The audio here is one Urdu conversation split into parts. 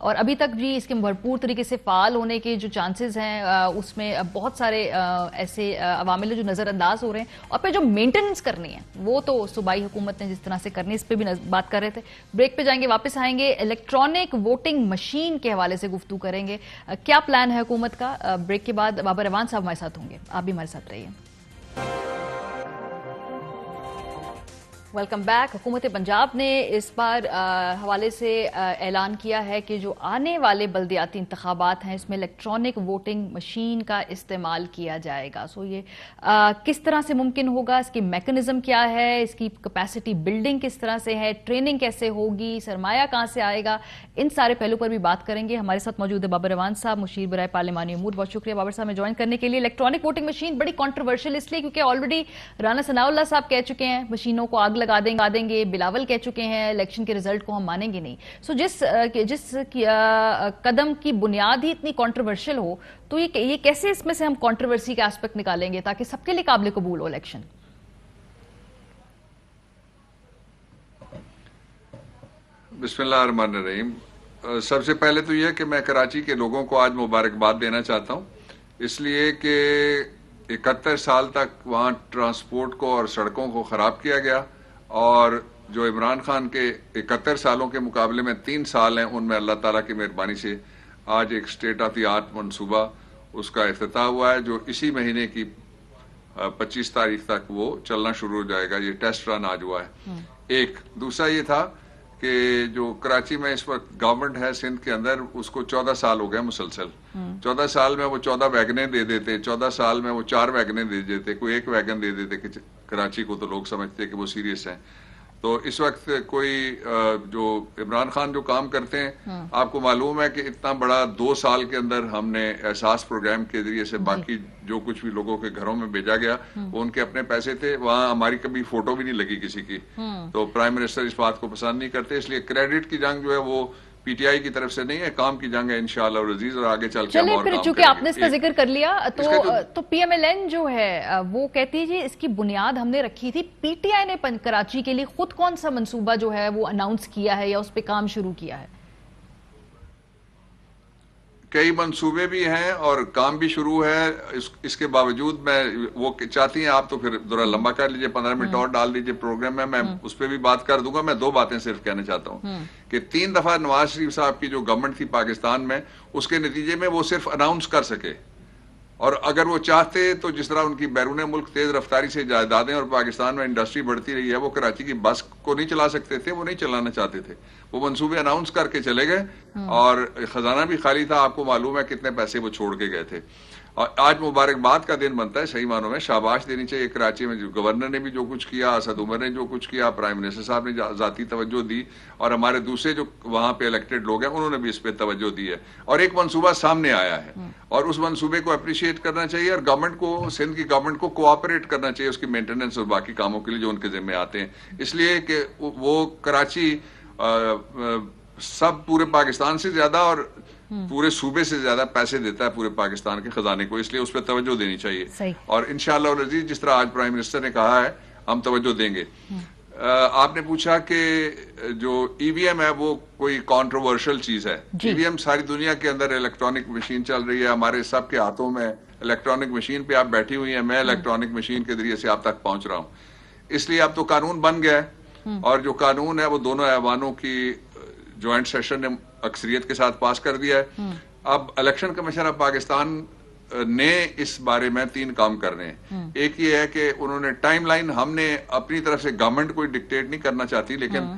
اور ابھی تک بھی اس کے بھرپور طریقے سے فعال ہونے کے جو چانسز ہیں اس میں بہت سارے ایسے عوامل جو نظر انداز ہو رہے ہیں، اور پھر جو مینٹیننس کرنی ہے وہ تو صوبائی حکومت نے جس طرح سے کرنی ہے، اس پہ بھی بات کر رہے تھے. بریک پہ جائیں گے، واپس آئیں گے، الیکٹرانک ووٹنگ مشین کے حوالے سے گفتگو کریں گے. کیا پلان ہے حکومت کا؟ بریک کے بعد بابر اعوان صاحب ہمارے ساتھ ہوں گے، آپ بھی ہمارے ساتھ رہیے. Welcome back. حکومت پنجاب نے اس بار حوالے سے اعلان کیا ہے کہ جو آنے والے بلدیاتی انتخابات ہیں اس میں الیکٹرانک ووٹنگ مشین کا استعمال کیا جائے گا. سو یہ کس طرح سے ممکن ہوگا، اس کی میکنزم کیا ہے، اس کی کیپیسٹی بلڈنگ کس طرح سے ہے، ٹریننگ کیسے ہوگی، سرمایہ کہاں سے آئے گا، ان سارے پہلو پر بھی بات کریں گے. ہمارے ساتھ موجود ہے بابر اعوان صاحب، مشیر برائے پارلیمانی امور. بہت شکریہ بابر صاحب میں جوائن کرنے کے لیے. الیکٹرانک ووٹنگ مشین بڑی کنٹروورشل اس لیے کیونکہ آلریڈی رانا ثناء اللہ صاحب کہہ چکے ہیں مشینوں کو آگ لگا دیں گے، بلاول کہہ چکے ہیں الیکشن کے رزلٹ کو ہم مانیں گے نہیں. سو جس قدم کی بنیاد ہی اتنی کنٹروورشل ہو تو یہ کیسے اس میں سے ہم کنٹروورسی کا ایسپیکٹ نکالیں گے تاکہ سب کے لیے قابل قبول ہو الیکشن؟ بسم اللہ الرحمن الرحیم. سب سے پہلے تو یہ کہ میں کراچی کے لوگوں کو آج مبارکباد دینا چاہتا ہوں، اس لیے کہ 71 سال تک وہاں ٹرانسپورٹ کو اور سڑکوں کو خراب کیا گیا، اور جو عمران خان کے 71 سالوں کے مقابلے میں 3 سال ہیں، ان میں اللہ تعالیٰ کی مہربانی سے آج ایک اسٹیٹ آف دی آرٹ منصوبہ اس کا افتتاح ہوا ہے، جو اسی مہینے کی 25 تاریخ تک وہ چلنا شروع ہو جائے گا. یہ ٹیسٹ رن آج ہوا ہے. ایک دوسرا یہ تھا کہ جو کراچی میں اس وقت گورنمنٹ ہے سندھ کے اندر، اس کو 14 سال ہو گئے مسلسل. 14 سال میں وہ 14 ویگنیں دے دیتے، 14 سال میں وہ 4 ویگنیں دے دیتے، کوئی 1 ویگن دے دیتے کہ کراچی کو تو لوگ سمجھتے کہ وہ سیریس ہیں. تو اس وقت کوئی جو عمران خان جو کام کرتے ہیں، آپ کو معلوم ہے کہ اتنا بڑا 2 سال کے اندر ہم نے احساس پروگرام کے ذریعے سے باقی جو کچھ بھی لوگوں کے گھروں میں بھیجا گیا وہ ان کے اپنے پیسے تھے، وہاں ہماری کبھی فوٹو بھی نہیں لگی کسی کی. تو پرائم منسٹر اس بات کو پسند نہیں کرتے، اس لیے کریڈٹ کی جنگ جو ہے وہ پی ٹی آئی کی طرف سے نہیں ہے، کام کی جنگ ہے انشاءاللہ العزیز، اور آگے چل کے ہم اور کام کریں گے. چونکہ آپ نے اس کا ذکر کر لیا تو پی ایم ایل این جو ہے وہ کہتی ہے جی اس کی بنیاد ہم نے رکھی تھی. پی ٹی آئی نے کراچی کے لیے خود کون سا منصوبہ جو ہے وہ اناؤنس کیا ہے یا اس پہ کام شروع کیا ہے؟ کئی منصوبے بھی ہیں اور کام بھی شروع ہے. اس کے باوجود میں وہ چاہتی ہیں آپ تو پھر ذرا لمبا کر لیجئے، 15 منٹ اور ڈال دیجئے پروگرام میں اس پہ بھی بات کر دوں گا. میں 2 باتیں صرف کہنا چاہتا ہوں کہ 3 دفعہ نواز شریف صاحب کی جو گورنمنٹ تھی پاکستان میں، اس کے نتیجے میں وہ صرف اناؤنس کر سکے، اور اگر وہ چاہتے تو جس طرح ان کی بیرون ملک تیز رفتاری سے جائیدادیں اور پاکستان میں انڈسٹری بڑھتی رہی ہے، وہ کراچی کی بس کو نہیں چلا سکتے تھے، وہ نہیں چلانا چاہتے تھے. وہ منصوبے اناؤنس کر کے چلے گئے اور خزانہ بھی خالی تھا. آپ کو معلوم ہے کتنے پیسے وہ چھوڑ کے گئے تھے. اور آج مبارکباد کا دن بنتا ہے، صحیح معنوں میں شاباش دینی چاہیے. کراچی میں جو گورنر نے بھی جو کچھ کیا، اسد عمر نے جو کچھ کیا، پرائم منسٹر صاحب نے ذاتی توجہ دی، اور ہمارے دوسرے جو وہاں پہ الیکٹڈ لوگ ہیں انہوں نے بھی اس پہ توجہ دی ہے، اور ایک منصوبہ سامنے آیا ہے، اور اس منصوبے کو اپریشیٹ کرنا چاہیے، اور گورنمنٹ کو، سندھ کی گورنمنٹ کو کوآپریٹ کرنا چاہیے اس کی مینٹیننس اور باقی کاموں کے لیے جو ان کے ذمہ آتے ہیں. اس لیے کہ وہ کراچی سب پورے پاکستان سے زیادہ اور پورے صوبے سے زیادہ پیسے دیتا ہے پورے پاکستان کے خزانے کو، اس لیے اس پہ توجہ دینی چاہیے. اور انشاءاللہ العزیز جس طرح آج پرائم منسٹر نے کہا ہے ہم توجہ دیں گے. آپ نے پوچھا کہ جو ای وی ایم ہے وہ کوئی کانٹروورشل چیز ہے. ای وی ایم ساری دنیا کے اندر الیکٹرانک مشین چل رہی ہے، ہمارے سب کے ہاتھوں میں الیکٹرانک مشین پہ آپ بیٹھی ہوئی ہیں، میں الیکٹرانک مشین کے ذریعے سے آپ تک پہنچ رہا ہوں. اس لیے اب تو قانون بن گیا ہے، اور جو قانون ہے وہ دونوں ایوانوں کی جوائنٹ سیشن نے اکثریت کے ساتھ پاس کر دیا ہے. اب الیکشن کمیشن آف پاکستان نے اس بارے میں 3 کام کر رہے ہیں. ایک یہ ہے کہ انہوں نے ٹائم لائن، ہم نے اپنی طرف سے گورنمنٹ کوئی ڈکٹیٹ نہیں کرنا چاہتی، لیکن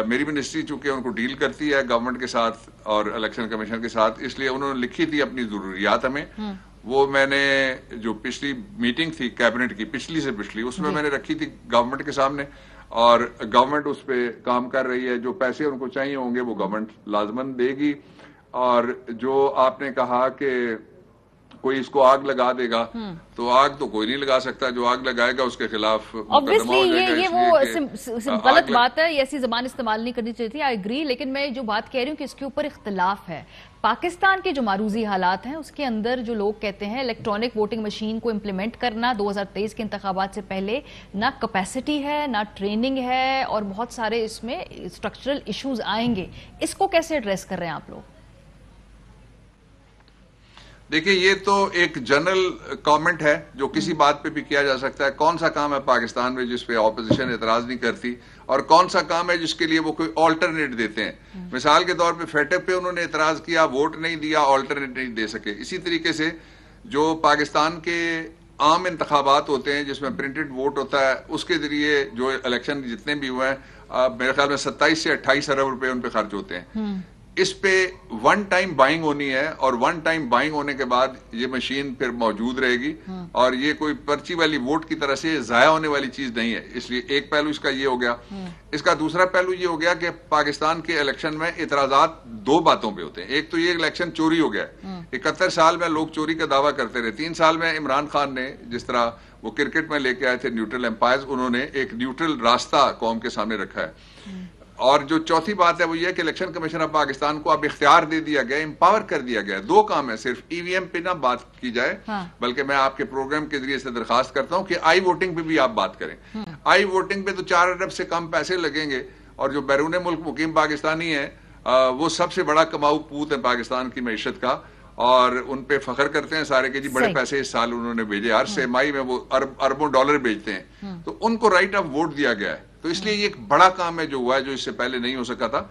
میری منسٹری چونکہ ان کو ڈیل کرتی ہے گورنمنٹ کے ساتھ اور الیکشن کمیشن کے ساتھ، اس لیے انہوں نے لکھی تھی اپنی ضروریات ہمیں. وہ میں نے جو پچھلی میٹنگ تھی کیبنٹ کی، پچھلی سے پچھلی، اس میں میں نے رکھی تھی گورنمنٹ کے سامنے، اور گورنمنٹ اس پہ کام کر رہی ہے. جو پیسے ان کو چاہیے ہوں گے وہ گورنمنٹ لازماً دے گی. اور جو آپ نے کہا کہ کوئی اس کو آگ لگا دے گا، تو آگ تو کوئی نہیں لگا سکتا، جو آگ لگائے گا اس کے خلاف مقدمہ ہو جائے گا. یہ وہ غلط بات ہے، یہ ایسی زبان استعمال نہیں کرنی چاہیے تھی، آئی ایگری. لیکن میں جو بات کہہ رہی ہوں کہ اس کے اوپر اختلاف ہے. پاکستان کے جو معروضی حالات ہیں اس کے اندر جو لوگ کہتے ہیں الیکٹرانک ووٹنگ مشین کو امپلیمنٹ کرنا 2023 کے انتخابات سے پہلے نہ کیپیسٹی ہے، نہ ٹریننگ ہے، اور بہت سارے اس میں اسٹرکچرل ایشوز آئیں گے. اس کو کیسے ایڈریس کر رہے ہیں آپ لوگ؟ دیکھیں یہ تو ایک جنرل کامنٹ ہے جو کسی بات پہ بھی کیا جا سکتا ہے. کون سا کام ہے پاکستان میں جس پہ اپوزیشن اعتراض نہیں کرتی اور کون سا کام ہے جس کے لیے وہ کوئی آلٹرنیٹ دیتے ہیں. مثال کے طور پہ فیٹپ پہ انہوں نے اعتراض کیا, ووٹ نہیں دیا, آلٹرنیٹ نہیں دے سکے. اسی طریقے سے جو پاکستان کے عام انتخابات ہوتے ہیں جس میں پرنٹڈ ووٹ ہوتا ہے, اس کے ذریعے جو الیکشن جتنے بھی ہوئے ہیں میرے خیال میں 27 سے 28 ارب روپے ان پہ خرچ ہوتے ہیں. اس پہ ون ٹائم بائنگ ہونی ہے اور ون ٹائم بائنگ ہونے کے بعد یہ مشین پھر موجود رہے گی اور یہ کوئی پرچی والی ووٹ کی طرح سے ضائع ہونے والی چیز نہیں ہے. اس لیے ایک پہلو اس کا یہ ہو گیا. اس کا دوسرا پہلو یہ ہو گیا کہ پاکستان کے الیکشن میں اعتراضات دو باتوں پہ ہوتے ہیں. ایک تو یہ الیکشن چوری ہو گیا ہے, 71 سال میں لوگ چوری کا دعویٰ کرتے رہے. 3 سال میں عمران خان نے جس طرح وہ کرکٹ میں لے کے آئے تھے نیوٹرل امپائرز, انہوں نے ایک نیوٹرل راستہ قوم کے سامنے رکھا ہے. اور جو چوتھی بات ہے وہ یہ کہ الیکشن کمیشن آف پاکستان کو اب اختیار دے دیا گیا, امپاور کر دیا گیا. 2 کام ہے, صرف ای وی ایم پہ نہ بات کی جائے بلکہ میں آپ کے پروگرام کے ذریعے سے درخواست کرتا ہوں کہ آئی ووٹنگ پہ بھی آپ بات کریں. آئی ووٹنگ پہ تو 4 ارب سے کم پیسے لگیں گے اور جو بیرون ملک مقیم پاکستانی ہیں وہ سب سے بڑا کماؤ پوت ہے پاکستان کی معیشت کا اور ان پہ فخر کرتے ہیں سارے کہ جی بڑے پیسے اس سال انہوں نے بھیجے. ہر سہ-ماہی میں وہ اربوں ڈالر بھیجتے ہیں, تو ان کو رائٹ آف ووٹ دیا گیا ہے. تو اس لیے یہ ایک بڑا کام ہے جو ہوا ہے, جو اس سے پہلے نہیں ہو سکا تھا.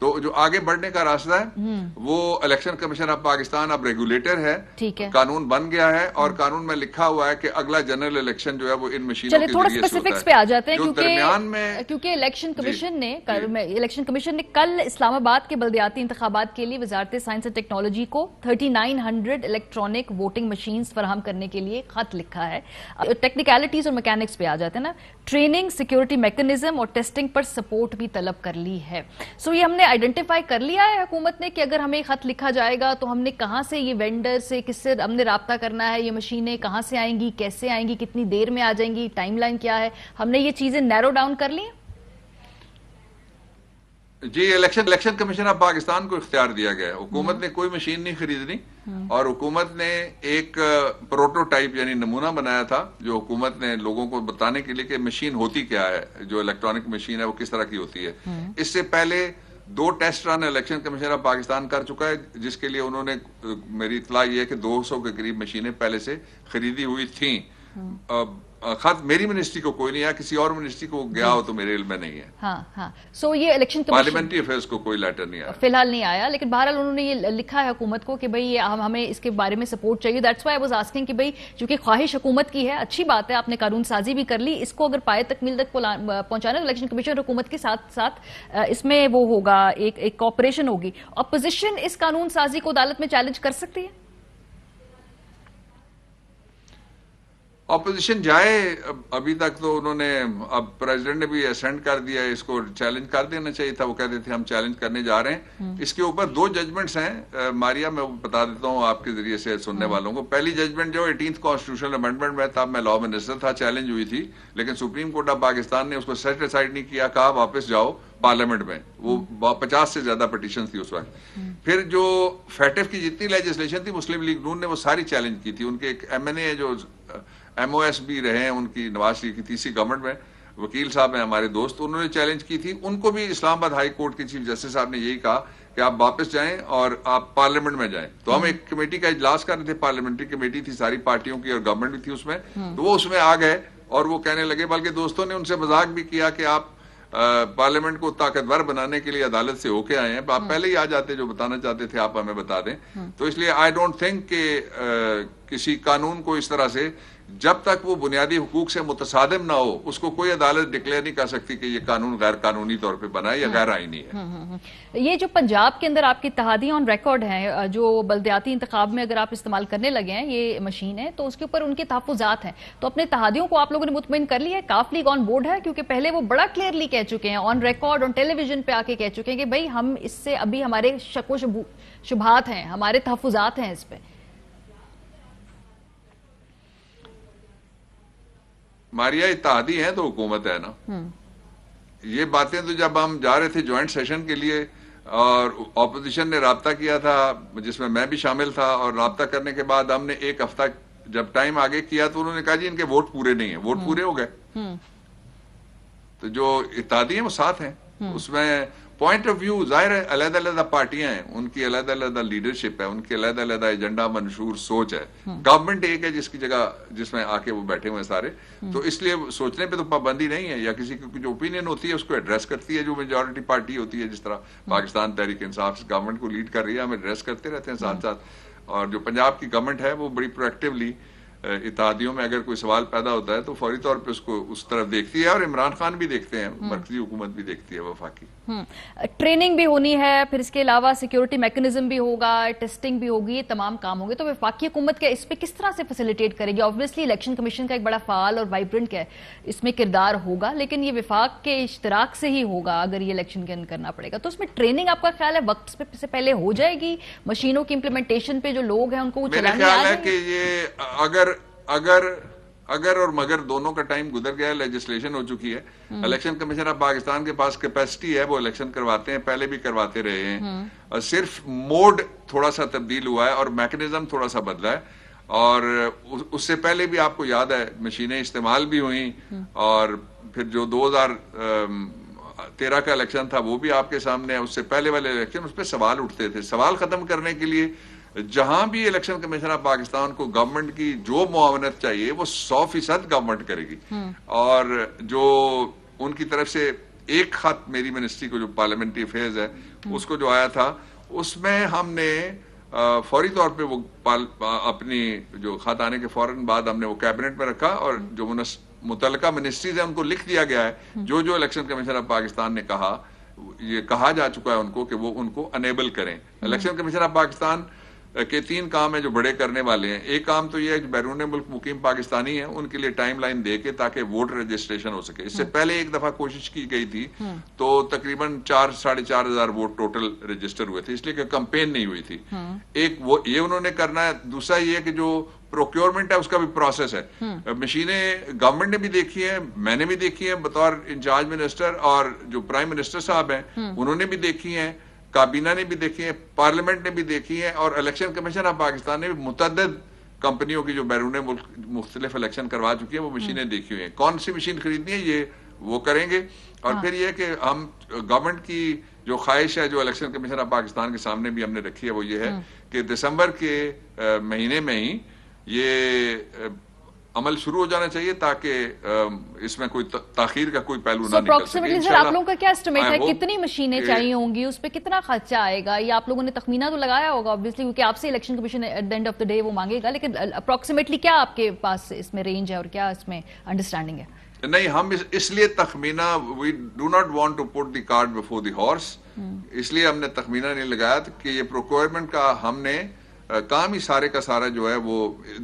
تو جو آگے بڑھنے کا راستہ ہے وہ الیکشن کمیشن آف پاکستان اب ریگولیٹر ہے, قانون بن گیا ہے اور قانون میں لکھا ہوا ہے کہ اگلا جنرل الیکشن جو ہے وہ ان مشینوں کے ذریعے سے ہوتا ہے. اسپیسیفکس پہ آ جاتے ہیں کیونکہ الیکشن کمیشن نے کل اسلام آباد کے بلدیاتی انتخابات کے لیے وزارت سائنس اینڈ ٹیکنالوجی کو 3900 الیکٹرانک ووٹنگ مشینز فراہم کرنے کے لیے خط لکھا ہے. ٹیکنیکلٹیز اور میکینکس پہ آ جاتے ہیں نا, ٹریننگ, سیکیورٹی میکنزم اور ٹیسٹنگ پر سپورٹ بھی طلب کر لی ہے. سو یہ ہم نے آئیڈینٹیفائی کر لیا ہے حکومت نے کہ اگر ہمیں خط لکھا جائے گا تو ہم نے کہاں سے یہ وینڈر سے کس سے ہم نے رابطہ کرنا ہے, یہ مشینیں کہاں سے آئیں گی, کیسے آئیں گی, کتنی دیر میں آ جائیں گی, ٹائم لائن کیا ہے, ہم نے یہ چیزیں نیرو ڈاؤن کر لی ہیں. جی الیکشن کمیشن آف پاکستان کو اختیار دیا گیا ہے. حکومت نے کوئی مشین نہیں خریدنی اور حکومت نے ایک پروٹوٹائپ یعنی نمونہ بنایا تھا جو حکومت نے لوگوں کو بتانے کے لیے کہ مشین ہوتی کیا ہے, جو الیکٹرانک مشین ہے وہ کس طرح کی ہوتی ہے. اس سے پہلے 2 test run election commission of Pakistan کر چکا ہے جس کے لیے انہوں نے, میری اطلاع یہ ہے کہ 200 کے قریب مشینیں پہلے سے خریدی ہوئی تھیں. خط میری منسٹری کو کوئی نہیں ہے, کسی اور منسٹری کو گیا ہو تو میرے علم میں نہیں ہے. ہاں سو یہ الیکشن پارلیمنٹری افیئرز کو کوئی لیٹر نہیں آیا, فی الحال نہیں آیا, لیکن بہرحال انہوں نے یہ لکھا ہے حکومت کو کہ بھئی ہمیں اس کے بارے میں سپورٹ چاہیے. That's why I was asking کہ بھئی چونکہ خواہش حکومت کی ہے, اچھی بات ہے, آپ نے قانون سازی بھی کر لی, اس کو اگر پائے تکمیل تک پہنچانا تو الیکشن کمیشن حکومت کے ساتھ ساتھ اس میں وہ ہوگا, ایک کوآپریشن ہوگی. اپوزیشن اس قانون سازی کو عدالت میں چیلنج کر سکتی ہے. اپوزیشن جائے, ابھی تک تو انہوں نے, اب پریزیڈنٹ نے بھی اسینڈ کر دیا ہے, اس کو چیلنج کر دینا چاہیے تھا. وہ کہتے تھے ہم چیلنج کرنے جا رہے ہیں. اس کے اوپر 2 ججمنٹس ہیں ماریا, میں بتا دیتا ہوں آپ کے ذریعے سے سننے والوں کو. پہلی ججمنٹ جو 18th کانسٹیٹیوشنل امینڈمنٹ میں تھا, میں لا منسٹر تھا, چیلنج ہوئی تھی, لیکن سپریم کورٹ آف پاکستان نے اس کو سیٹ اسائڈ نہیں کیا, کہا واپس جاؤ پارلیمنٹ میں. وہ 50 سے زیادہ پٹیشن تھی اس وقت. پھر جو فیٹف کی جتنی لیجسلیشن تھی مسلم لیگ نون نے وہ ساری چیلنج کی تھی. ان کے ایک ایم این اے جو ایم او ایس بھی رہے ہیں ان کی, نواز شریف کی تیسری گورنمنٹ میں, وکیل صاحب ہیں ہمارے دوست, انہوں نے چیلنج کی تھی. ان کو بھی اسلام آباد ہائی کورٹ کے چیف جسٹس صاحب نے یہی کہا کہ آپ واپس جائیں اور آپ پارلیمنٹ میں جائیں. تو ہم ایک کمیٹی کا اجلاس کر رہے تھے, پارلیمنٹری کمیٹی تھی ساری پارٹیوں کی اور گورنمنٹ بھی تھی اس میں, تو وہ اس میں آ گئے اور وہ کہنے لگے, بلکہ دوستوں نے ان سے مذاق بھی کیا کہ آپ پارلیمنٹ کو طاقتور بنانے کے لیے عدالت سے ہو کے آئے ہیں, آپ پہلے ہی آ جاتے, جو بتانا چاہتے تھے آپ ہمیں بتا دیں. تو اس لیے آئی ڈونٹ تھنک کہ کسی قانون کو اس طرح سے, جب تک وہ بنیادی حقوق سے متصادم نہ ہو, اس کو کوئی عدالت ڈکلیئر نہیں کر سکتی کہ یہ قانون غیر قانونی طور پہ بنا ہے یا غیر آئینی ہے. یہ جو پنجاب کے اندر آپ کی اتحادیاں آن ریکارڈ ہیں, جو بلدیاتی انتخاب میں اگر آپ استعمال کرنے لگے ہیں یہ مشین ہے, تو اس کے اوپر ان کے تحفظات ہیں, تو اپنے اتحادیوں کو آپ لوگوں نے مطمئن کر لیا ہے, کاف لیگ آن بورڈ ہے؟ کیونکہ پہلے وہ بڑا کلیئرلی کہہ چکے ہیں, on record on tele vision پہ آ کے کہہ چکے ہیں کہ بھئی ہم اس سے ابھی ہمارے شک و شبہات ہیں, ہمارے تحفظات ہیں اس پہ. ماریا اتحادی ہیں تو حکومت ہے نا. یہ باتیں تو جب ہم جا رہے تھے جوائنٹ سیشن کے لیے اور اپوزیشن نے رابطہ کیا تھا جس میں میں بھی شامل تھا, اور رابطہ کرنے کے بعد ہم نے 1 ہفتہ جب ٹائم آگے کیا تو انہوں نے کہا جی ان کے ووٹ پورے نہیں ہیں. ووٹ پورے ہو گئے, تو جو اتحادی ہیں وہ ساتھ ہیں, اس میں پوائنٹ آف ویو ظاہر ہے علیحدہ علیحدہ پارٹیاں ہیں, ان کی علیحدہ علیحدہ لیڈرشپ ہے, ان کی علیحدہ علیحدہ ایجنڈا منشور سوچ ہے. گورنمنٹ ایک ہے جس کی جگہ جس میں آ کے وہ بیٹھے ہوئے ہیں سارے, تو اس لیے سوچنے پہ تو پابندی نہیں ہے, یا کسی کی جو اوپینین ہوتی ہے اس کو ایڈریس کرتی ہے جو میجورٹی پارٹی ہوتی ہے, جس طرح پاکستان تحریک انصاف گورنمنٹ کو لیڈ کر رہی ہے, ہم ایڈریس کرتے رہتے ہیں ساتھ ساتھ. اور جو پنجاب کی گورنمنٹ ہے وہ بڑی پرویکٹیولی اتحادیوں میں اگر کوئی سوال پیدا ہوتا ہے تو فوری طور پہ اس کو اس طرف دیکھتی ہے, اور عمران خان بھی دیکھتے ہیں, مرکزی حکومت بھی دیکھتی ہے, وفاقی. ٹریننگ بھی ہونی ہے, پھر اس کے علاوہ سیکیورٹی میکنزم بھی ہوگا, ٹیسٹنگ بھی ہوگی, یہ تمام کام ہوں گے, تو وفاقی حکومت کیا اس پہ کس طرح سے فیسیلیٹیٹ کرے گی؟ آبویسلی الیکشن کمیشن کا ایک بڑا فعال اور وائبرنٹ اس میں کردار ہوگا, لیکن یہ وفاق کے اشتراک سے ہی ہوگا اگر یہ الیکشن کرنا پڑے گا, تو اس میں ٹریننگ آپ کا خیال ہے وقت سے پہلے ہو جائے گی؟ مشینوں کی امپلیمنٹیشن پہ جو لوگ ہیں ان کو میرا خیال ہے کہ یہ اگر اور مگر دونوں کا ٹائم گزر گیا ہے, لیجسلیشن ہو چکی ہے, الیکشن کمیشن آف پاکستان کے پاس کیپیسٹی ہے, وہ الیکشن کرواتے ہیں, پہلے بھی کرواتے رہے ہیں, صرف موڈ تھوڑا سا تبدیل ہوا ہے اور میکنزم تھوڑا سا بدلا ہے. اور اس سے پہلے بھی آپ کو یاد ہے مشینیں استعمال بھی ہوئیں, اور پھر جو 2013 کا الیکشن تھا وہ بھی آپ کے سامنے ہے, اس سے پہلے والے الیکشن اس پہ سوال اٹھتے تھے. سوال ختم کرنے کے لیے جہاں بھی الیکشن کمیشن آف پاکستان کو گورنمنٹ کی جو معاونت چاہیے وہ 100% گورنمنٹ کرے گی. اور جو ان کی طرف سے ایک خط میری منسٹری کو جو پارلیمنٹری افیئرز ہے اس کو جو آیا تھا, اس میں ہم نے فوری طور پہ وہ اپنی جو خط آنے کے فوراً بعد ہم نے وہ کیبنٹ میں رکھا, اور جو متعلقہ منسٹریز ہیں ان کو لکھ دیا گیا ہے جو الیکشن کمیشن آف پاکستان نے کہا, یہ کہا جا چکا ہے ان کو کہ وہ ان کو انیبل کریں. الیکشن کمیشن آف پاکستان کے 3 کام ہیں جو بڑے کرنے والے ہیں. ایک کام تو یہ ہے کہ بیرون ملک مقیم پاکستانی ہیں ان کے لیے ٹائم لائن دے کے تاکہ ووٹ رجسٹریشن ہو سکے. اس سے پہلے ایک دفعہ کوشش کی گئی تھی تو تقریباً 4,500 ہزار ووٹ ٹوٹل رجسٹر ہوئے تھے, اس لیے کہ کمپین نہیں ہوئی تھی. ایک وہ یہ انہوں نے کرنا ہے. دوسرا یہ کہ جو پروکیورمنٹ ہے اس کا بھی پروسیس ہے. مشینیں گورنمنٹ نے بھی دیکھی ہیں, میں نے بھی دیکھی ہیں بطور انچارج منسٹر, اور جو پرائم منسٹر صاحب ہیں انہوں نے بھی دیکھی ہیں, کابینہ نے بھی دیکھی ہیں, پارلیمنٹ نے بھی دیکھی ہیں, اور الیکشن کمیشن آف پاکستان نے بھی متعدد کمپنیوں کی جو بیرون ملک مختلف الیکشن کروا چکی ہیں وہ مشینیں دیکھی ہوئی ہیں. کون سی مشین خریدنی ہے یہ وہ کریں گے. اور پھر یہ کہ ہم گورنمنٹ کی جو خواہش ہے جو الیکشن کمیشن آف پاکستان کے سامنے بھی ہم نے رکھی ہے وہ یہ ہے کہ دسمبر کے مہینے میں ہی یہ عمل شروع ہو جانا چاہیے تاکہ اس میں کوئی تاخیر کا کوئی پہلو نہ نکل سکے. سر آپ لوگوں کا کیا اسٹیمیٹ ہے, کتنی مشینیں چاہیے ہوں گی, اس پہ کتنا خرچہ آئے گا؟ یہ آپ لوگوں نے تخمینہ تو لگایا ہوگا obviously, کیونکہ آپ سے election commission at the end of the day وہ مانگے گا, لیکن اپروکسیمیٹلی کیا آپ کے پاس اس میں رینج ہے اور کیا اس میں انڈرسٹینڈنگ ہے؟ نہیں, ہم اس لیے تخمینہ we do not want to put the cart before the horse, اس لیے ہم نے تخمینہ نہیں لگایا کہ یہ پروکیورمنٹ کا ہم نے کام ہی سارے کا سارا جو ہے وہ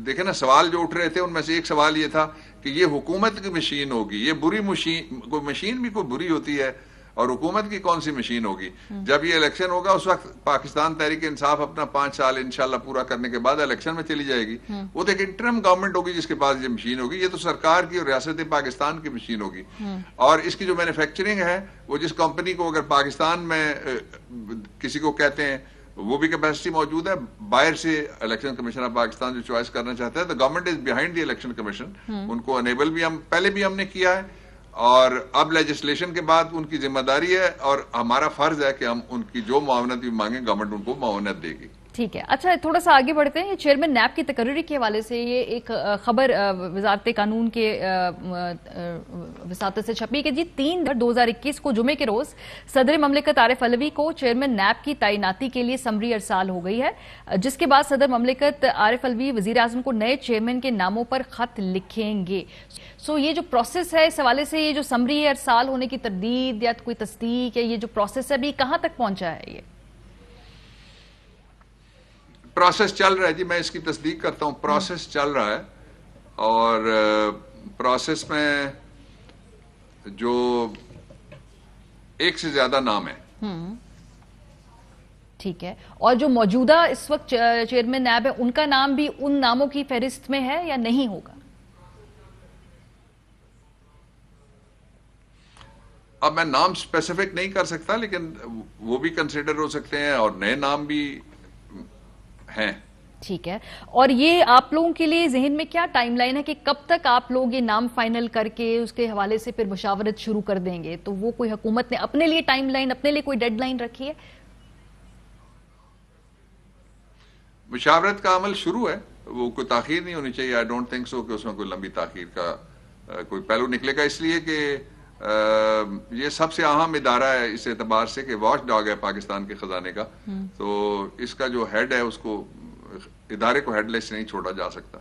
دیکھیں نا. سوال جو اٹھ رہے تھے ان میں سے ایک سوال یہ تھا کہ یہ حکومت کی مشین ہوگی, یہ بری مشین بھی کوئی بری ہوتی ہے, اور حکومت کی کون سی مشین ہوگی؟ جب یہ الیکشن ہوگا اس وقت پاکستان تحریک انصاف اپنا 5 سال انشاءاللہ پورا کرنے کے بعد الیکشن میں چلی جائے گی. وہ تو ایک انٹرم گورنمنٹ ہوگی جس کے پاس یہ مشین ہوگی, یہ تو سرکار کی اور ریاست پاکستان کی مشین ہوگی. اور اس کی جو مینوفیکچرنگ ہے وہ جس کمپنی کو اگر پاکستان میں کسی کو کہتے ہیں وہ بھی کیپیسٹی موجود ہے, باہر سے الیکشن کمیشن آف پاکستان جو چوائس کرنا چاہتا ہے تو government is behind the election commission, ان کو انیبل بھی ہم پہلے بھی ہم نے کیا ہے, اور اب لیجسلیشن کے بعد ان کی ذمہ داری ہے اور ہمارا فرض ہے کہ ہم ان کی جو معاونت بھی مانگیں گورنمنٹ ان کو معاونت دے گی. ٹھیک ہے. اچھا تھوڑا سا آگے بڑھتے ہیں. یہ چیئرمین نیب کی تقرری کے حوالے سے یہ ایک خبر وزارت قانون کے وساطت سے چھپی کہ 3/2021 کو جمعے کے روز صدر مملکت عارف علوی کو چیئرمین نیب کی تعیناتی کے لیے سمری ارسال ہو گئی ہے, جس کے بعد صدر مملکت عارف علوی وزیر اعظم کو نئے چیئرمین کے ناموں پر خط لکھیں گے. یہ جو پروسیس ہے اس حوالے سے یہ جو سمری ارسال ہونے کی تردید یا کوئی تصدیق یا یہ جو پروسیس ہے ابھی کہاں تک پہنچا ہے؟ یہ پروسیس چل رہا ہے جی, میں اس کی تصدیق کرتا ہوں. پروسیس چل رہا ہے اور پروسیس میں جو ایک سے زیادہ نام ہے. ٹھیک ہے. اور جو موجودہ اس وقت چیئرمین نیب ہے ان کا نام بھی ان ناموں کی فہرست میں ہے یا نہیں ہوگا؟ اب میں نام اسپیسیفک نہیں کر سکتا, لیکن وہ بھی کنسیڈر ہو سکتے ہیں اور نئے نام بھی ہیں. ٹھیک ہے, اور یہ آپ لوگوں کے لیے ذہن میں کیا ٹائم لائن ہے کہ کب تک آپ لوگ یہ نام فائنل کر کے اس کے حوالے سے پھر مشاورت شروع کر دیں گے؟ تو وہ کوئی حکومت نے اپنے لیے ٹائم لائن, اپنے لیے کوئی ڈیڈ لائن رکھی ہے؟ مشاورت کا عمل شروع ہے, وہ کوئی تاخیر نہیں ہونی چاہیے. آئی ڈونٹ تھنک سو کہ اس میں کوئی لمبی تاخیر کا کوئی پہلو نکلے گا, اس لیے کہ یہ سب سے اہم ادارہ ہے اس اعتبار سے کہ واچ ڈاگ ہے پاکستان کے خزانے کا, تو اس کا جو ہیڈ ہے اس کو, ادارے کو ہیڈ لیس نہیں چھوڑا جا سکتا.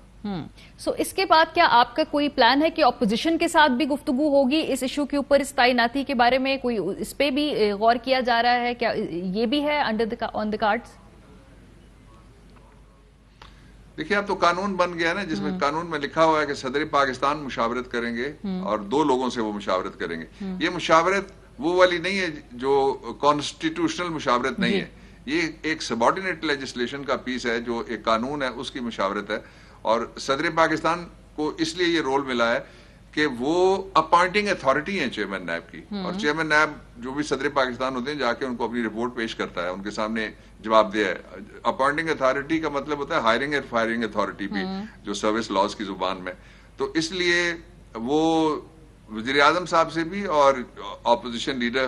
سو اس کے بعد کیا آپ کا کوئی پلان ہے کہ اپوزیشن کے ساتھ بھی گفتگو ہوگی اس ایشو کے اوپر, اس تعیناتی کے بارے میں کوئی اس پہ بھی غور کیا جا رہا ہے؟ کیا یہ بھی ہے آن دا کارڈز؟ دیکھیے اب تو قانون بن گیا نا, جس میں قانون میں لکھا ہوا ہے کہ صدر پاکستان مشاورت کریں گے اور 2 لوگوں سے وہ مشاورت کریں گے. یہ مشاورت وہ والی نہیں ہے جو کانسٹیٹیوشنل مشاورت نہیں ہے, یہ ایک سبارڈینیٹ لیجسلیشن کا پیس ہے جو ایک قانون ہے, اس کی مشاورت ہے. اور صدر پاکستان کو اس لیے یہ رول ملا ہے کہ وہ اپوائنٹنگ اتھارٹی ہیں چیئرمین نیب کی, اور چیئرمین نیب جو بھی صدر پاکستان ہوتے ہیں جا کے ان کو اپنی رپورٹ پیش کرتا ہے, ان کے سامنے جواب دیا ہے. اپوائنٹنگ اتھارٹی کا مطلب ہوتا ہے ہائرنگ اینڈ فائرنگ اتھارٹی بھی, جو سروس لاز کی زبان میں. تو اس لیے وہ وزیر اعظم صاحب سے بھی اور اپوزیشن لیڈر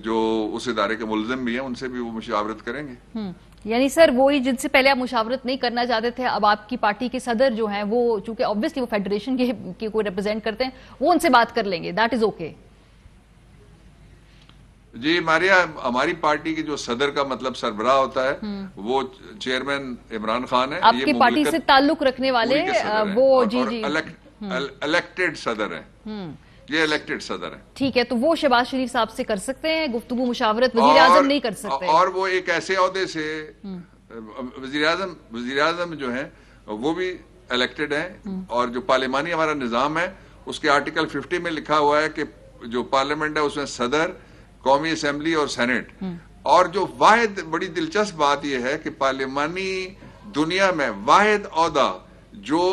جو اس ادارے کے ملزم بھی ہیں ان سے بھی وہ مشاورت کریں گے. یعنی سر وہی جن سے پہلے آپ مشاورت نہیں کرنا چاہتے تھے, اب آپ کی پارٹی کے صدر جو ہیں وہ چونکہ آبویسلی وہ فیڈریشن کے کوئی ریپرزینٹ کرتے ہیں, وہ ان سے بات کر لیں گے, دیٹ از اوکے؟ جی ماریا, ہماری پارٹی کے جو صدر کا مطلب سربراہ ہوتا ہے وہ چیئرمین عمران خان ہے. آپ کی پارٹی سے تعلق رکھنے والے وہ جی الیکٹڈ صدر ہیں, یہ الیکٹڈ صدر ہیں. ٹھیک ہے, تو وہ شہباز شریف صاحب سے کر سکتے ہیں گفتگو, مشاورت وزیر اعظم نہیں کر سکتے. اور وہ ایک ایسے عہدے سے وزیر اعظم جو ہیں وہ بھی الیکٹڈ ہیں, اور جو پارلیمانی ہمارا نظام ہے اس کے آرٹیکل 50 میں لکھا ہوا ہے کہ جو پارلیمنٹ ہے اس میں صدر, قومی اسمبلی اور سینٹ, اور جو واحد بڑی دلچسپ بات یہ ہے کہ پارلیمانی دنیا میں واحد عہدہ جو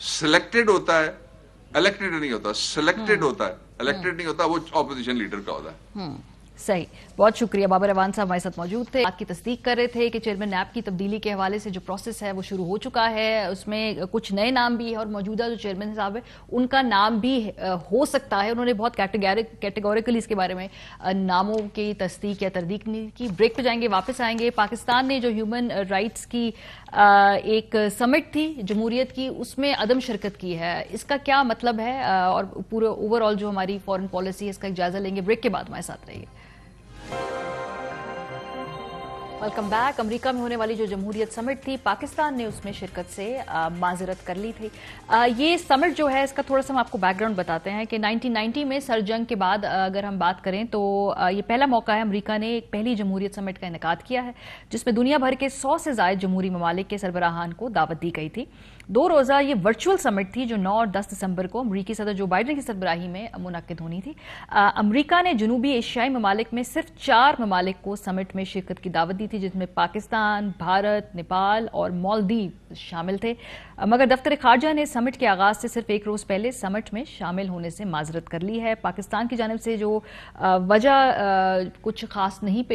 سلیکٹڈ ہوتا ہے, الیکٹڈ نہیں ہوتا, سلیکٹڈ ہوتا ہے, الیکٹڈ نہیں ہوتا, وہ اپوزیشن لیڈر کا ہوتا ہے. صحیح, بہت شکریہ. بابر اعوان صاحب ہمارے ساتھ موجود تھے, آپ کی تصدیق کر رہے تھے کہ چیئرمین نیب کی تبدیلی کے حوالے سے جو پروسیس ہے وہ شروع ہو چکا ہے, اس میں کچھ نئے نام بھی ہے اور موجودہ جو چیئرمین صاحب ہے ان کا نام بھی ہو سکتا ہے. انہوں نے بہت کیٹیگوریکلی اس کے بارے میں ناموں کی تصدیق یا تردید نہیں کی. بریک پہ جائیں گے, واپس آئیں گے. پاکستان نے جو ہیومن رائٹس کی ایک سمٹ تھی جمہوریت کی, اس میں عدم شرکت کی ہے, اس کا کیا مطلب ہے, اور پورے اوور آل جو ہماری فارن پالیسی ہے اس کا ایک جائزہ لیں گے. بریک کے بعد ہمارے ساتھ رہیے. Welcome back. امریکہ میں ہونے والی جو جمہوریت سمٹ تھی, پاکستان نے اس میں شرکت سے معذرت کر لی تھی. یہ سمٹ جو ہے اس کا تھوڑا سا ہم آپ کو بیک گراؤنڈ بتاتے ہیں کہ 1990 میں سر جنگ کے بعد اگر ہم بات کریں تو یہ پہلا موقع ہے امریکہ نے ایک پہلی جمہوریت سمٹ کا انعقاد کیا ہے جس میں دنیا بھر کے 100 سے زائد جمہوری ممالک کے سربراہان کو دعوت دی گئی تھی. 2 روزہ یہ ورچوئل سمٹ تھی جو 9 اور 10 دسمبر کو امریکی صدر جو بائیڈن کی سربراہی میں منعقد ہونی تھی. امریکہ نے جنوبی ایشیائی ممالک میں صرف 4 ممالک کو سمٹ میں شرکت کی دعوت دی تھی, جس میں پاکستان, بھارت, نیپال اور مالدیو شامل تھے. مگر دفتر خارجہ نے سمٹ کے آغاز سے صرف 1 روز پہلے سمٹ میں شامل ہونے سے معذرت کر لی ہے. پاکستان کی جانب سے جو وجہ کچھ خاص نہیں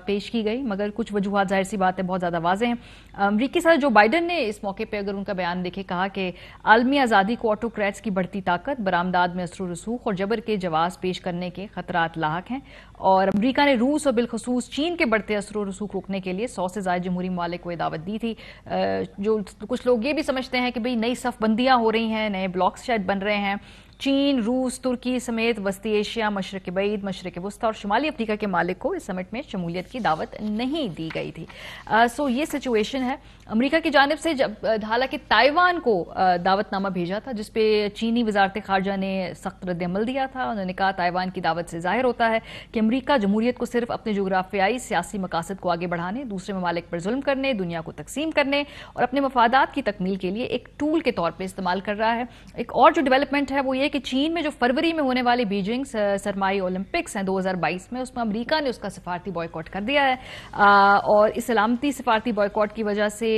پیش کی گئی, مگر کچھ وجوہات ظاہر سی بات ہے بہت زیادہ واضح ہیں. امریکی صدر جو بائیڈن نے اس موقع پہ اگر ان کا بیان دیکھے کہا کہ عالمی آزادی کو آٹوکریٹس کی بڑھتی طاقت, برآمدات میں اثر و رسوخ اور جبر کے جواز پیش کرنے کے خطرات لاحق ہیں, اور امریکہ نے روس اور بالخصوص چین کے بڑھتے اثر و رسوخ روکنے کے لیے 100 سے زائد جمہوری ممالک کو دعوت دی تھی. جو کچھ لوگ یہ بھی سمجھتے ہیں کہ بھئی نئی صف بندیاں ہو رہی ہیں, نئے بلاکس شاید بن رہے ہیں. چین, روس, ترکی سمیت وسطی ایشیا, مشرق بعید, مشرق وسطی اور شمالی افریقہ کے ممالک کو اس سمٹ میں شمولیت کی دعوت نہیں دی گئی تھی. سو یہ سچویشن ہے. امریکہ کی جانب سے جب حالانکہ تائیوان کو دعوت نامہ بھیجا تھا جس پہ چینی وزارت خارجہ نے سخت رد عمل دیا تھا. انہوں نے کہا تائیوان کی دعوت سے ظاہر ہوتا ہے کہ امریکہ جمہوریت کو صرف اپنے جغرافیائی سیاسی مقاصد کو آگے بڑھانے, دوسرے ممالک پر ظلم کرنے, دنیا کو تقسیم کرنے اور اپنے مفادات کی تکمیل کے لیے ایک ٹول کے طور پہ استعمال کر رہا ہے. ایک اور جو ڈیولپمنٹ ہے وہ یہ کہ چین میں جو فروری میں ہونے والے بیجنگ سرمائی اولمپکس ہیں 2022 میں, اس میں امریکہ نے اس کا سفارتی بائیکاٹ کر دیا ہے, اور اس سلامتی سفارتی بائیکاٹ کی وجہ سے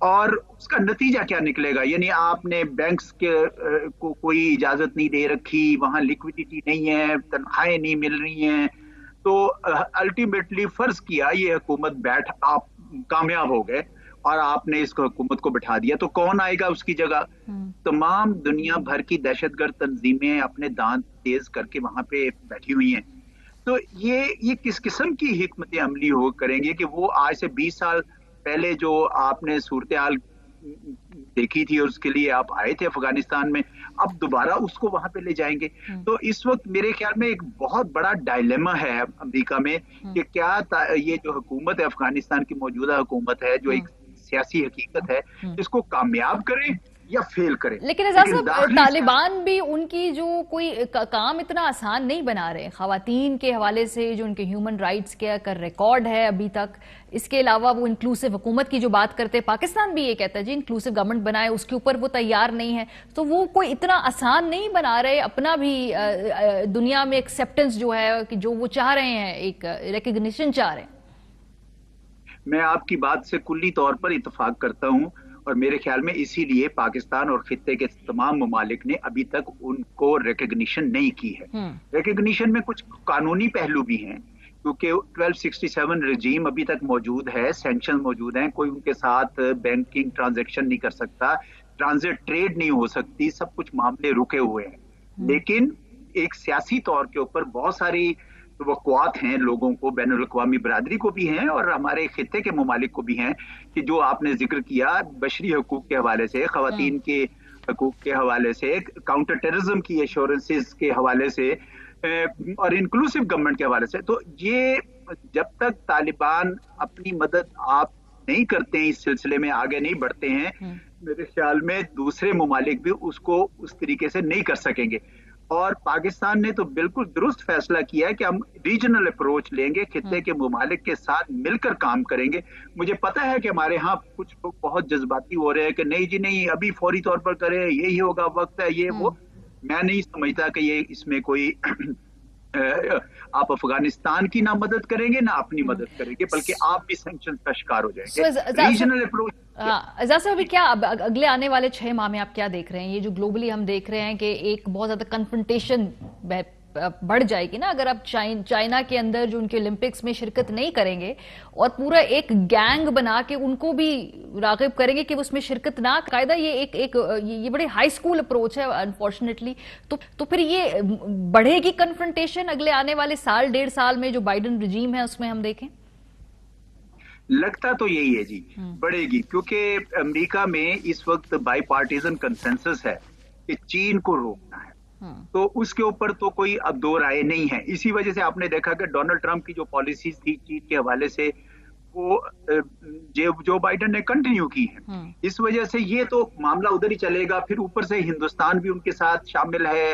اور اس کا نتیجہ کیا نکلے گا؟ یعنی آپ نے بینکس کے کو کوئی اجازت نہیں دے رکھی، وہاں لیکوڈیٹی نہیں ہے، تنخواہیں نہیں مل رہی ہیں، تو الٹیمیٹلی فرض کیا یہ حکومت آپ کامیاب ہو گئے اور آپ نے اس حکومت کو بٹھا دیا، تو کون آئے گا اس کی جگہ؟ تمام دنیا بھر کی دہشت گرد تنظیمیں اپنے دانت تیز کر کے وہاں پہ بیٹھی ہوئی ہیں. تو یہ کس قسم کی حکمت عملی ہو کریں گے کہ وہ آج سے 20 سال پہلے جو آپ نے صورتحال دیکھی تھی اور اس کے لیے آپ آئے تھے افغانستان میں، اب دوبارہ اس کو وہاں پہ لے جائیں گے؟ تو اس وقت میرے خیال میں ایک بہت بڑا ڈائلیما ہے امریکہ میں کہ کیا یہ جو حکومت ہے افغانستان کی موجودہ حکومت ہے، جو ایک سیاسی حقیقت ہے، اس کو کامیاب کریں یا فیل کریں. لیکن اعجاز صاحب طالبان بھی ان کی جو کوئی کام اتنا آسان نہیں بنا رہے. خواتین کے حوالے سے جو ان کے ہیومن رائٹس کا ریکارڈ ہے ابھی تک، اس کے علاوہ وہ انکلوسیو حکومت کی جو بات کرتے ہیں، پاکستان بھی یہ کہتا ہے جی انکلوسیو گورنمنٹ بنائے، اس کے اوپر وہ تیار نہیں ہے. تو وہ کوئی اتنا آسان نہیں بنا رہے اپنا بھی دنیا میں ایکسیپٹنس جو ہے کہ جو وہ چاہ رہے ہیں، ایک ریکگنیشن چاہ رہے ہیں. میں آپ کی بات سے کلی طور پر اتفاق کرتا ہوں، اور میرے خیال میں اسی لیے پاکستان اور خطے کے تمام ممالک نے ابھی تک ان کو ریکگنیشن نہیں کی ہے. ریکگنیشن میں کچھ قانونی پہلو بھی ہیں، کیونکہ 1267 رجیم ابھی تک موجود ہے، سینکشن موجود ہیں، کوئی ان کے ساتھ بینکنگ ٹرانزیکشن نہیں کر سکتا، ٹرانزٹ ٹریڈ نہیں ہو سکتی، سب کچھ معاملے رکے ہوئے ہیں. لیکن ایک سیاسی طور کے اوپر بہت ساری توقعات ہیں لوگوں کو، بین الاقوامی برادری کو بھی ہیں اور ہمارے خطے کے ممالک کو بھی ہیں، کہ جو آپ نے ذکر کیا بشری حقوق کے حوالے سے، خواتین کے حقوق کے حوالے سے، کاؤنٹر ٹیررزم کی ایشورنسز کے حوالے سے، اور انکلوسیو گورنمنٹ کے حوالے سے. تو یہ جب تک طالبان اپنی مدد آپ نہیں کرتے ہیں، اس سلسلے میں آگے نہیں بڑھتے ہیں، میرے خیال میں دوسرے ممالک بھی اس کو اس طریقے سے نہیں کر سکیں گے. اور پاکستان نے تو بالکل درست فیصلہ کیا ہے کہ ہم ریجنل اپروچ لیں گے، خطے کے ممالک کے ساتھ مل کر کام کریں گے. مجھے پتا ہے کہ ہمارے ہاں کچھ لوگ بہت جذباتی ہو رہے ہیں کہ نہیں جی نہیں، ابھی فوری طور پر کریں، یہی ہوگا، وقت ہے، یہ وہ. میں نہیں سمجھتا کہ یہ اس میں کوئی آپ افغانستان کی نہ مدد کریں گے نہ اپنی مدد کریں گے، بلکہ آپ بھی سینکشن کا شکار ہو جائیں گے. Regional approach. اعجاز صاحب، کیا اگلے آنے والے 6 ماہ میں آپ کیا دیکھ رہے ہیں؟ یہ جو گلوبلی ہم دیکھ رہے ہیں کہ ایک بہت زیادہ کنفرنٹیشن بڑھ جائے گی نا اگر آپ چائنا کے اندر جو ان کے اولمپکس میں شرکت نہیں کریں گے اور پورا ایک گینگ بنا کے ان کو بھی راغب کریں گے کہ وہ اس میں شرکت نہ. قاعدہ یہ بڑے ہائی سکول اپروچ ہے انفارچونیٹلی. تو پھر یہ بڑھے گی کنفرنٹیشن اگلے آنے والے سال 1.5 سال میں جو بائیڈن رجیم ہے اس میں ہم دیکھیں؟ لگتا تو یہی ہے جی، بڑھے گی، کیونکہ امریکہ میں اس وقت بائی پارٹیزن کنسنسس ہے کہ چین کو روکنا ہے. تو اس کے اوپر تو کوئی اب دو رائے نہیں ہے. اسی وجہ سے آپ نے دیکھا کہ ڈونلڈ ٹرمپ کی جو پالیسیز تھی چین کے حوالے سے وہ جو بائیڈن نے کنٹینیو کی ہے. اس وجہ سے یہ تو معاملہ ادھر ہی چلے گا. پھر اوپر سے ہندوستان بھی ان کے ساتھ شامل ہے،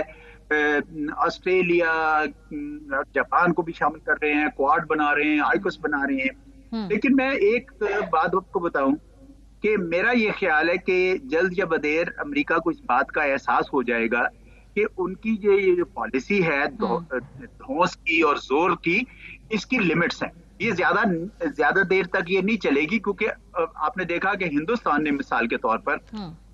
آسٹریلیا، جاپان کو بھی شامل کر رہے ہیں، کوآڈ بنا رہے ہیں، آئیکوس بنا رہے ہیں. لیکن میں ایک بات آپ کو بتاؤں کہ میرا یہ خیال ہے کہ جلد یا بدیر امریکہ کو اس بات کا احساس ہو جائے گا کہ ان کی یہ پالیسی ہے دھونس کی اور زور کی، اس کی لمٹس ہیں. یہ زیادہ دیر تک یہ نہیں چلے گی، کیونکہ آپ نے دیکھا کہ ہندوستان نے مثال کے طور پر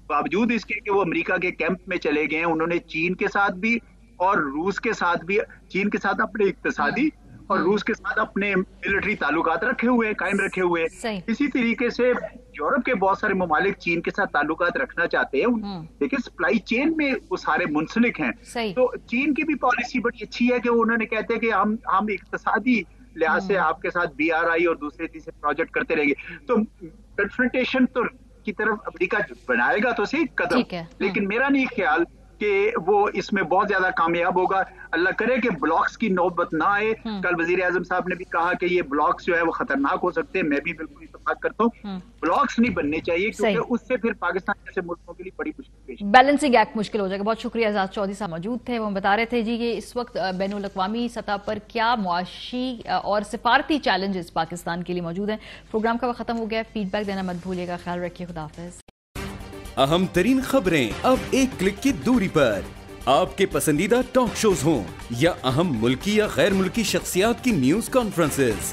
باوجود اس کے کہ وہ امریکہ کے کیمپ میں چلے گئے ہیں، انہوں نے چین کے ساتھ بھی اور روس کے ساتھ بھی، چین کے ساتھ اپنے اقتصادی اور روس کے ساتھ اپنے ملٹری تعلقات قائم رکھے ہوئے. اسی طریقے سے یورپ کے بہت سارے ممالک چین کے ساتھ تعلقات رکھنا چاہتے ہیں، لیکن سپلائی چین میں وہ سارے منسلک ہیں. تو چین کی بھی پالیسی بڑی اچھی ہے کہ انہوں نے کہتے ہیں کہ ہم اقتصادی لحاظ سے آپ کے ساتھ BRI اور دوسرے تیسرے پروجیکٹ کرتے رہیں گے. تو کنفرنٹیشن تو کی طرف امریکہ بنائے گا تو صحیح قدم، لیکن میرا نہیں خیال کہ وہ اس میں بہت زیادہ کامیاب ہوگا. اللہ کرے کہ بلاکس کی نوبت نہ آئے. کل وزیر اعظم صاحب نے بھی کہا کہ یہ بلاکس جو ہے وہ خطرناک ہو سکتے ہیں. میں بھی بالکل اتفاق کرتا ہوں، بلاکس نہیں بننے چاہیے، کیونکہ اس سے پھر پاکستان جیسے ملکوں کے لیے بڑی مشکل، بیلنسنگ ایکٹ مشکل ہو جائے گا. بہت شکریہ. اعجاز چودھری صاحب موجود تھے، وہ بتا رہے تھے جی کہ اس وقت بین الاقوامی سطح پر کیا معاشی اور سفارتی چیلنجز پاکستان کے لیے موجود ہیں. پروگرام کا وقت ختم ہو گیا. فیڈ بیک دینا مت بھولیے گا. خیال رکھیے. خدا حافظ. اہم ترین خبریں اب ایک کلک کی دوری پر. آپ کے پسندیدہ ٹاک شوز ہوں یا اہم ملکی یا غیر ملکی شخصیات کی نیوز کانفرنسز،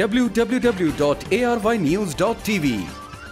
www.arYnews.tv।